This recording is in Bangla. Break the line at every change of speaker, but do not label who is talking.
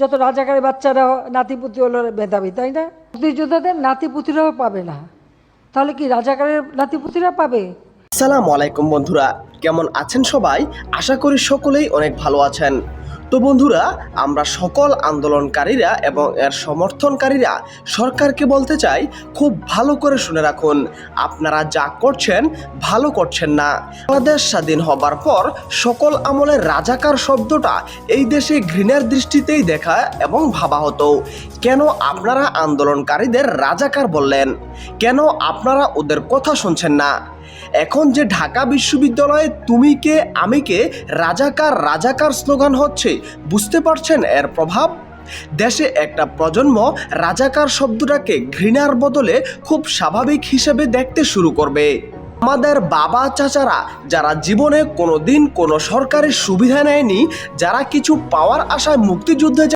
যত রাজাকারের বাচ্চারা নাতিপুতি হলো মেধাবী, তাই না? মুক্তিযোদ্ধাদের নাতিপুতিরাও পাবে না, তাহলে কি রাজাকারের নাতিপুতিরা পাবে?
আসসালামু আলাইকুম বন্ধুরা, কেমন আছেন সবাই? আশা করি সকলেই অনেক ভালো আছেন। তো বন্ধুরা, আমরা সকল আন্দোলনকারীরা এবং এর সমর্থনকারীরা সরকারকে বলতে চাই, খুব ভালো করে শুনে রাখুন, আপনারা যা করছেন ভালো করছেন না। বাংলাদেশ স্বাধীন হবার পর সকল আমলের রাজাকার শব্দটা এই দেশে ঘৃণার দৃষ্টিতেই দেখা এবং ভাবা হতো। কেন আপনারা আন্দোলনকারীদের রাজাকার বললেন? কেন আপনারা ওদের কথা শুনছেন না? এখন যে ঢাকা বিশ্ববিদ্যালয়ে তুমি কে আমি কে রাজাকার রাজাকার স্লোগান হচ্ছে, বুঝতে পারছেন এর প্রভাব? দেশে একটা প্রজন্ম রাজাকার শব্দটাকে ঘৃণার বদলে খুব স্বাভাবিক হিসেবে দেখতে শুরু করবে। আমাদের বাবা চাচারা যারা জীবনে কোনোদিন কোনো সরকারি সুবিধা নেয়নি, যারা কিছু পাওয়ার আশায় মুক্তিযুদ্ধে